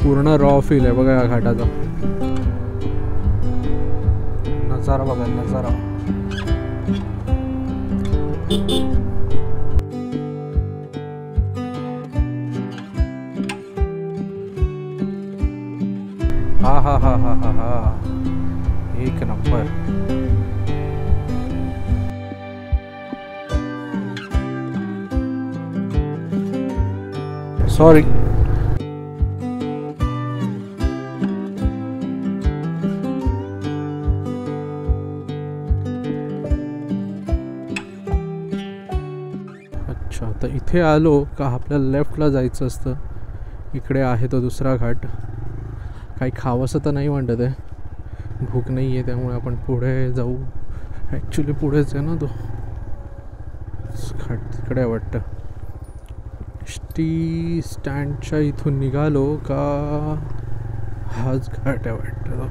पूर्ण raw feel आहे बघा या घाटाचा. नजारा बघा नजारा. हा हा हा हा हा हा, एक नंबर. सॉरी. अच्छा, तर इथे आलो का आपल्याला लेफ्टला जायचं असतं. इकडे आहे तो दुसरा घाट. काही खावंसं तर नाही म्हणत आहे, भूक नाही आहे, त्यामुळे आपण पुढे जाऊ. ॲक्च्युली पुढेच आहे ना तो घाट, तिकडे वाटतं. एस टी स्टँडच्या इथून निघालो का हाच घाट आहे वाटतं.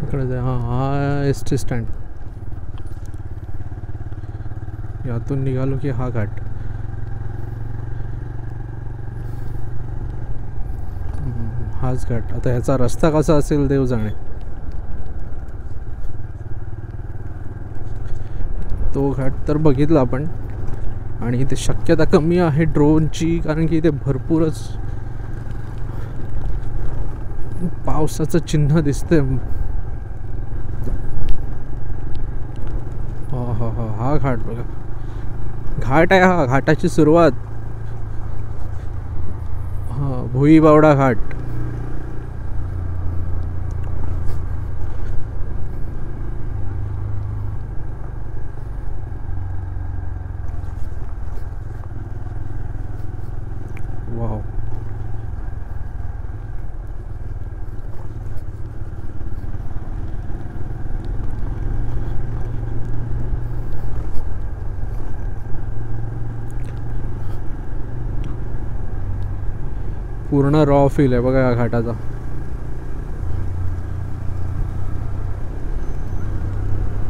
इकडे जाय. हां, हा एस टी स्टँड. यातून निघालो की हा घाट. हाच घाट. आता ह्याचा रस्ता कसा असेल देव जाणे. तो घाट तर बघितला आपण, आणि इथे शक्यता कमी आहे ड्रोनची, कारण की इथे भरपूरच पावसाचं चिन्ह दिसते. हा घाट बघा. घाट आहे हा, घाटाची सुरुवात. हा, भुईबावडा घाट. वाव. पूर्ण रॉ फील आहे बघा या घाटाचा.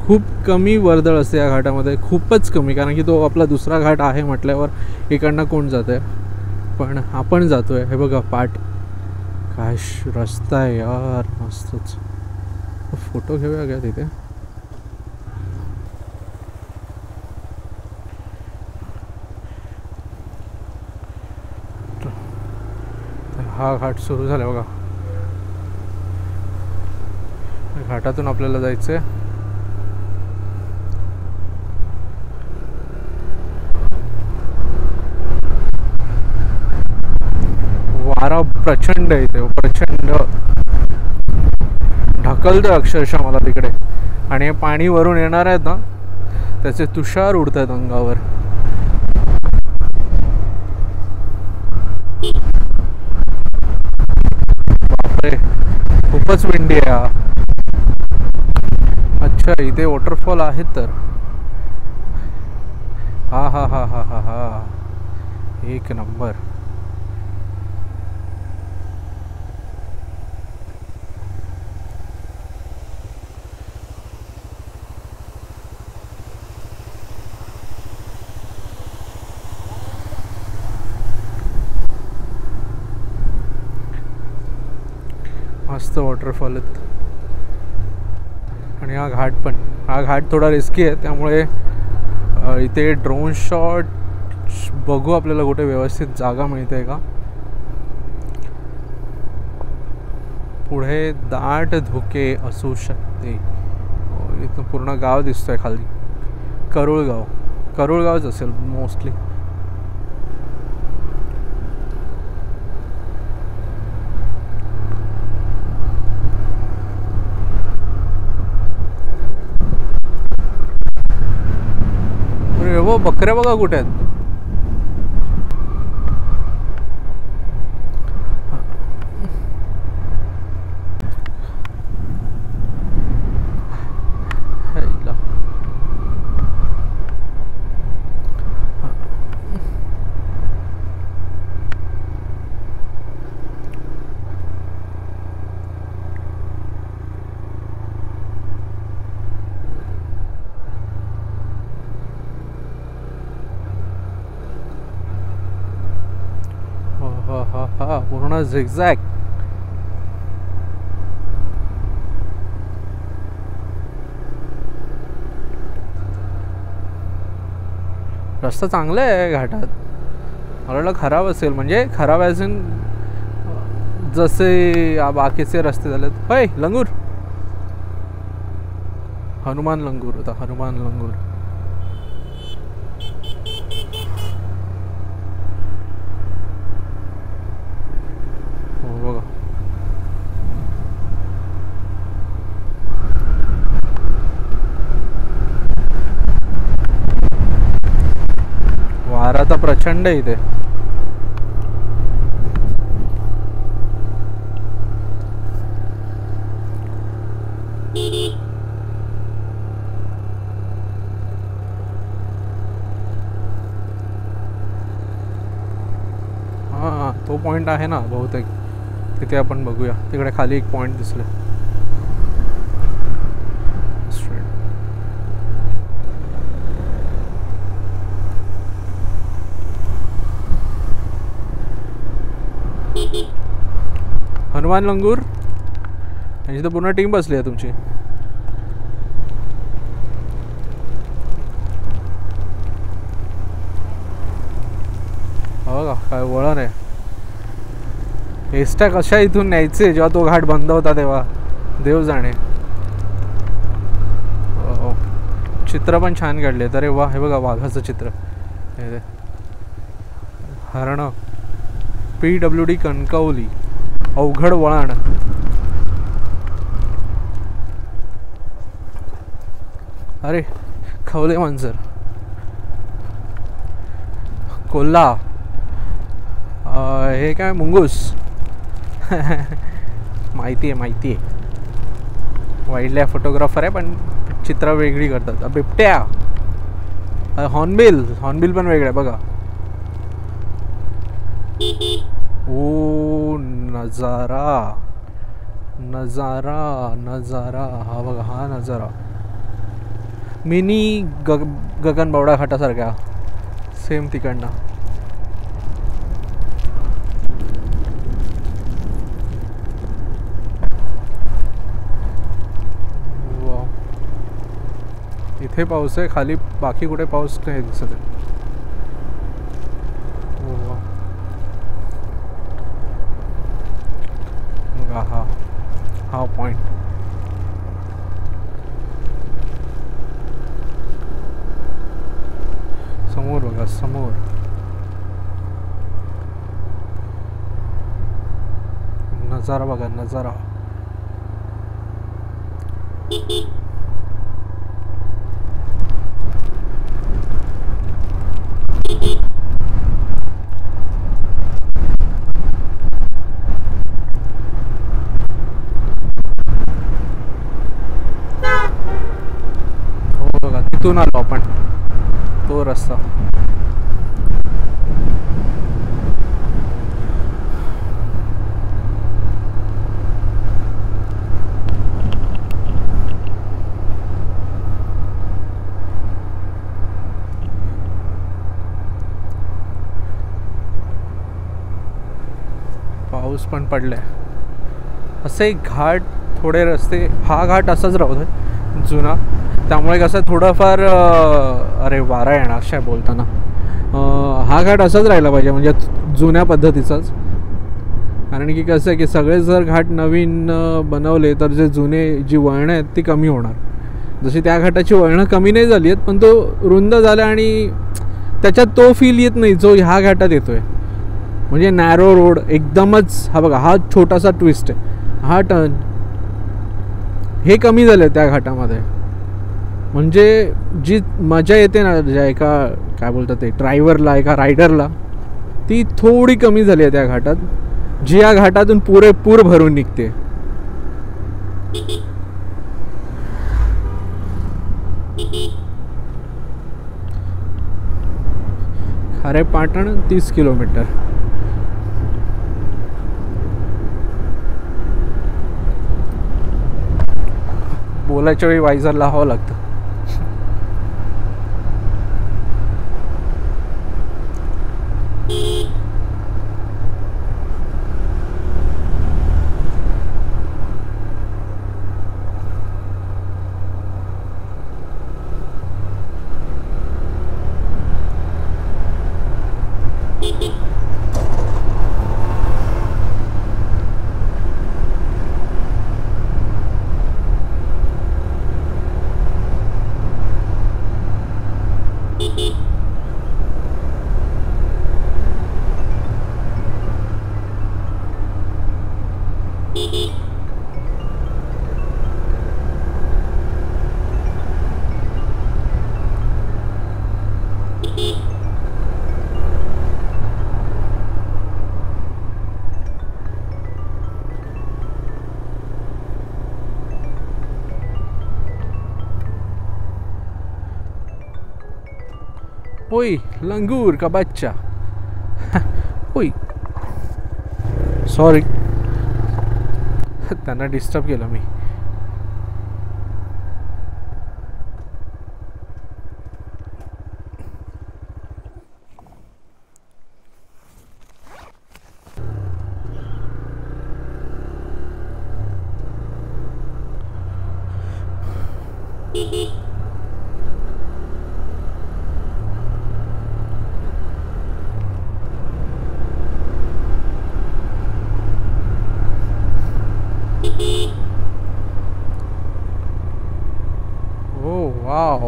खूप कमी वर्दळ असते या घाटामध्ये, खूपच कमी, कारण की तो आपला दुसरा घाट आहे म्हटल्यावर इकडनं कोण जात आहे, पण आपण जातोय. हे बघा पाट, काय रस्ता आहे यार, मस्तच. फोटो घेऊया का तिथे. हा घाट सुरू झाला बघा. घाटातून आपल्याला जायचंय. वारा प्रचंड आहे इथे, प्रचंड ढकलतं अक्षरशः मला तिकडे. आणि हे पाणी वरून येणार आहेत ना, त्याचे तुषार उडत आहेत अंगावर. बापरे, खूपच विंडी आहे हा. अच्छा, इथे वॉटरफॉल आहेत तर. हा हा हा हा हा हा, एक नंबर. मस्त वॉटरफॉल आहेत. आणि हा घाट पण, हा घाट थोडा रिस्की आहे, त्यामुळे इथे ड्रोन शॉट बघू आपल्याला कुठे व्यवस्थित जागा मिळते का. पुढे दाट धुके असू शकते. इथं पूर्ण गाव दिसतोय खाली. करुळगाव, करुळगावच असेल मोस्टली. अरे वो बकऱ्या बघा कुठे आहेत. हा हा हा पूर्ण झिगझॅग. रस्ता चांगला आहे घाटात. मला वाटलं खराब असेल, म्हणजे खराब असेल जसे बाकीचे रस्ते झालेत. होय लंगूर, हनुमान लंगूर होता, हनुमान लंगूर. हो बघा, वारा तर प्रचंड आहे इथे. हां तो पॉईंट आहे ना बहुतेक, तिथे आपण बघूया. तिकडे खाली एक पॉईंट दिसलं. हनुमान लंगूर यांची तर पूर्ण टीम बसली आहे तुमची. हो का, काय वळण आहे. एसट्या कशा इथून न्यायचे जेव्हा तो घाट बंद होता तेव्हा, देव जाणे. चित्र पण छान काढले. अरे वा, हे बघा वाघाचं चित्र. हे हरण, PWD कणकवली, अवघड वळण. अरे खवले मांजर, कोल्हा, हे काय मुंगूस. माहिती आहे. वाईल्ड लाईफ फोटोग्राफर आहे पण चित्र वेगळी करतात. बिबट्या, हॉर्नबिल पण वेगळं आहे बघा. ओ नजारा, हा बघा, हा नजारा मिनी गगनबावडा घाटासारखा सेम तिकडनं. इथे पाऊस आहे, खाली बाकी कुठे पाऊस नाही दिसत आहे. हा पॉइंट. समोर बघा, समोर नजारा बघा, नजारा. हो बघा, तिथून आलो आपण, तो रस्ता. पाऊस पण पडलाय. असे घाट, थोडे रस्ते, हा घाट असाच राहतो जुना, त्यामुळे कसं थोडंफार अरे वारा येणार अशा बोलताना. हा घाट असाच राहिला पाहिजे, म्हणजे जुन्या पद्धतीचाच. कारण की कसं आहे की सगळे जर घाट नवीन बनवले तर जे जुने जी वळणं आहेत ती कमी होणार. जशी त्या घाटाची वळणं कमी नाही झाली आहेत, पण तो रुंद झाला आणि त्याच्यात तो फील येत नाही जो ह्या घाटात येतोय. म्हणजे नॅरो रोड एकदमच. हा बघा, हा छोटासा ट्विस्ट आहे, हा टर्न, हे कमी झालं त्या घाटामध्ये. म्हणजे जी मजा येते ना ज्या एका काय बोलतात ते ड्रायव्हरला, एका रायडरला, ती थोडी कमी झाली आहे त्या घाटात, जी या घाटातून पुरेपूर भरून निघते. खारेपाटण 30 किलोमीटर. बोलायच्या वेळी वायझर लावावं लागतं. ओय लंगूर का बच्चा. ओय सॉरी त्यांना डिस्टर्ब केलं मी. वाव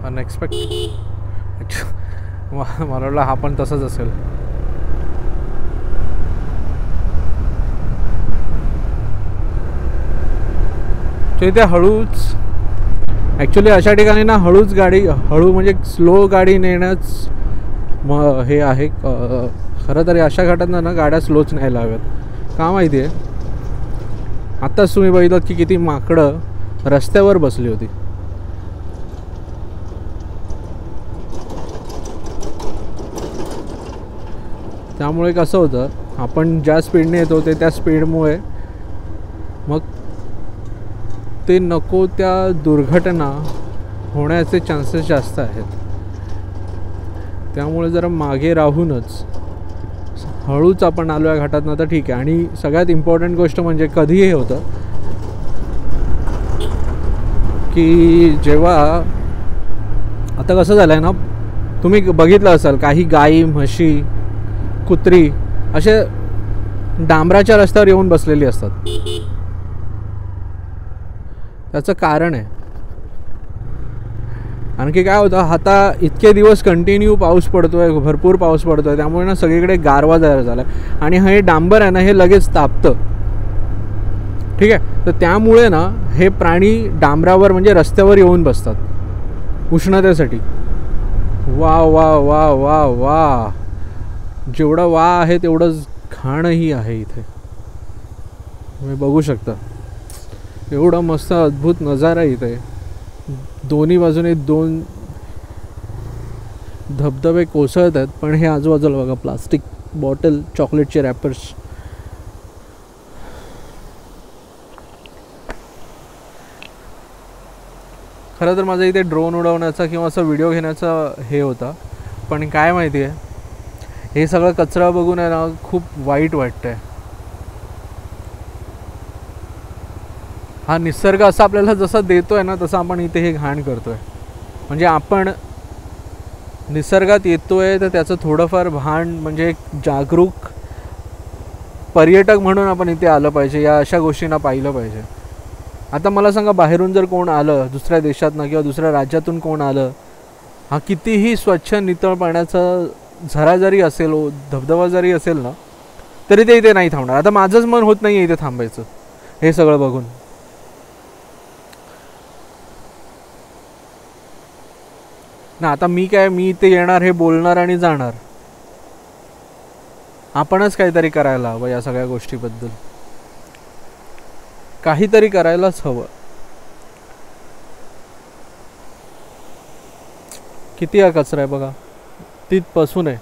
अनएक्सपेक्टेड. मला वाटलं हा पण तसंच असेल. तो इथे हळूच ॲक्च्युली अशा ठिकाणी ना हळूच गाडी हळू म्हणजे स्लो गाडी नेणंच हे आहे. खरं तर अशा घाटांना ना गाड्या स्लोच न्यायला हव्यात. का माहिती आहे आत्ताच तुम्ही बघितलं की किती माकडं रस्त्यावर बसली होती. त्यामुळे कसं होतं आपण ज्या स्पीडने येतो ते त्या स्पीडमुळे मग ते नको त्या दुर्घटना होण्याचे चान्सेस जास्त आहेत. त्यामुळे जरा मागे राहूनच हळूच आपण आलो या घाटात ना तर ठीक आहे. आणि सगळ्यात इम्पॉर्टंट गोष्ट म्हणजे कधी हे होतं की जेव्हा आता कसं झालं आहे ना तुम्ही बघितलं असाल काही गाई म्हशी कुत्री असे डांबराच्या रस्त्यावर येऊन बसलेली असतात. त्याचं कारण आहे आणखी काय होतं आता इतके दिवस कंटिन्यू पाऊस पडतोय भरपूर पाऊस पडतोय त्यामुळे ना सगळीकडे गारवा तयार झाला आहे. आणि हे डांबर आहे ना हे लगेच तापतं. ठीक आहे. तर त्यामुळे ना हे प्राणी डांबरावर म्हणजे रस्त्यावर येऊन बसतात उष्णतेसाठी. वा वा वा वा वा जेवढा वा आहे तेवढंच घाणही आहे इथे. तुम्ही बघू शकता एवढा मस्त अद्भुत नजारा इथे. दोन्ही बाजूने दोन धबधबे कोसळत आहेत पण हे आजूबाजूला बघा प्लास्टिक बॉटल चॉकलेटचे रॅपर्स. खरं तर माझं इथे ड्रोन उडवण्याचा किंवा असं व्हिडिओ घेण्याचा हे होता पण काय माहिती आहे हे सगळं कचरा बघून आहे ना खूप वाईट वाटतंय. हा निसर्ग असा आपल्याला जसं देतोय ना तसं आपण इथे हे घाण करतोय. म्हणजे आपण निसर्गात येतोय तर त्याचं थोडंफार भान म्हणजे एक जागरूक पर्यटक म्हणून आपण इथे आलं पाहिजे. या अशा गोष्टींना पाहिलं पाहिजे. आता मला सांगा बाहेरून जर कोण आलं दुसऱ्या देशातनं किंवा दुसऱ्या राज्यातून कोण आलं हा कितीही स्वच्छ नितळ पाण्याचा झरा जरी असेल धबधबा जरी असेल ना तरी ते इथे नाही थांबणार. आता माझंच मन होत नाही इथे थांबायचं हे सगळं बघून. ना आता मी इथे येणार हे बोलणार आणि जाणार. आपणच काहीतरी करायला हवं या सगळ्या गोष्टीबद्दल. काहीतरी करायलाच हवं. किती हा कचरा आहे बघा तिथपासून आहे.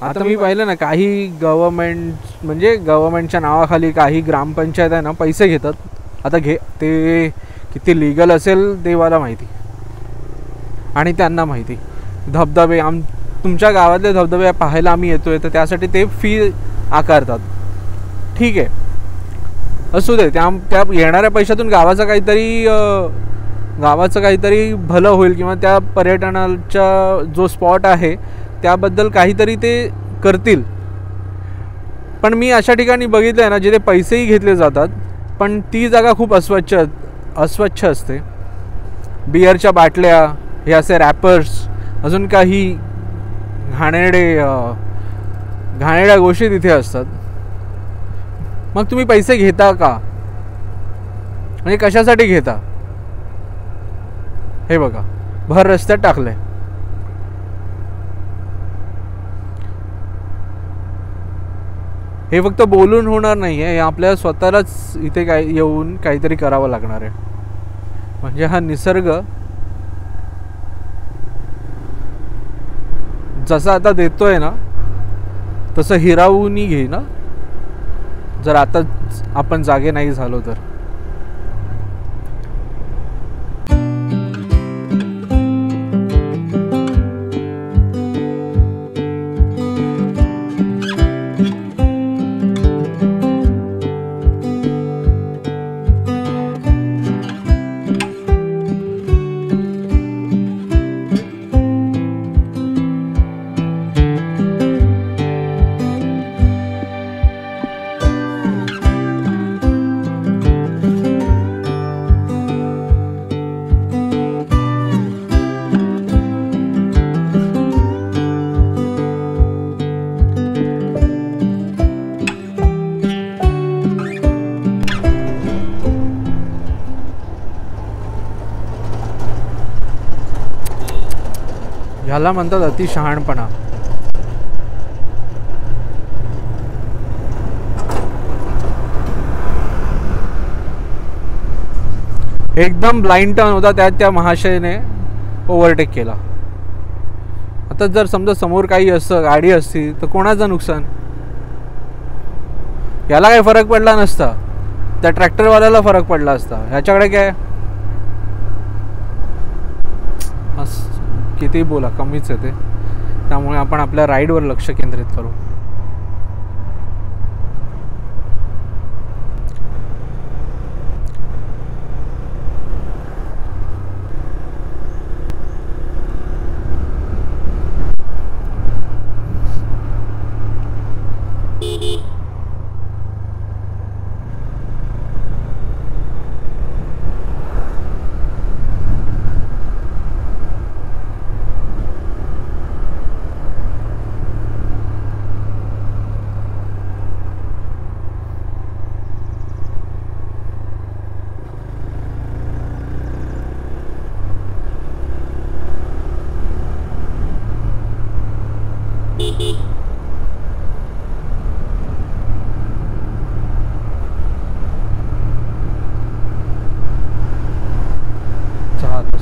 आता मी पाहिलं ना काही गव्हर्नमेंट म्हणजे गव्हर्नमेंटच्या नावाखाली काही ग्रामपंचायत आहे ना पैसे घेतात. आता ते किती लिगल असेल देवाला माहिती आणि त्यांना माहिती. धबधबे तुमच्या गावातले धबधबे पाहायला आम्ही येतोय तर त्यासाठी ते फी आकारतात. ठीक आहे असू दे. त्या येणाऱ्या पैशातून गावाचं काहीतरी भलं होईल किंवा त्या पर्यटनाचा जो स्पॉट आहे त्याबद्दल काहीतरी ते करतील. पण मी अशा ठिकाणी बघितलं आहे ना जिथे पैसेही घेतले जातात पण ती जागा खूप अस्वच्छ असते. बिअरच्या बाटल्या हे असे रॅपर्स, अजून काही घाणेरड्या गोष्टी तिथे असतात. मग तुम्ही पैसे घेता का? म्हणजे कशासाठी घेता? हे बघा, भर रस्त्यात टाकलंय. हे फक्त बोलून होणार नाही आहे, आपल्याला स्वतःलाच इथे येऊन काहीतरी करावं लागणार आहे. म्हणजे हा निसर्ग जसं आता देतोय ना, तसं हिरावूनही घे ना, जर आता आपण जागे नाही झालो तर. ह्याला म्हणतात अतिशहाणपणा. एकदम ब्लाइंड टर्न होता, त्यात त्या महाशयने ओव्हरटेक केला. आता जर समजा समोर काही असं गाडी असती तर कोणाचं नुकसान? याला काही फरक पडला नसता, त्या ट्रॅक्टरवाल्याला फरक पडला असता. ह्याच्याकडे काय, किती बोला कमीच आहे ते. त्यामुळे आपण आपल्या राईडवर लक्ष केंद्रित करू.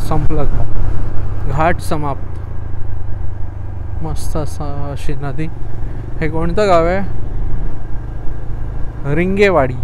संपलं घाट समाप्त. मस्त अशी नदी. हे कोणतं गाव आहे? रिंगेवाडी.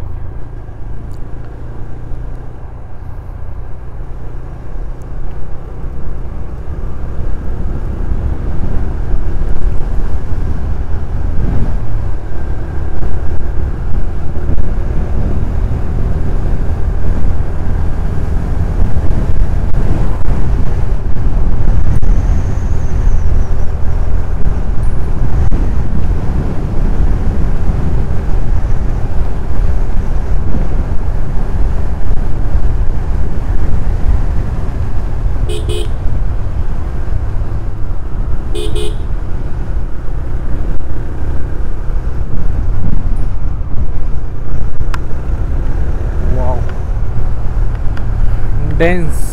डेन्स.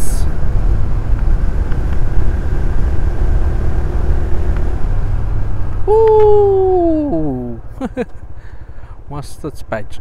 मस्तच पॅच.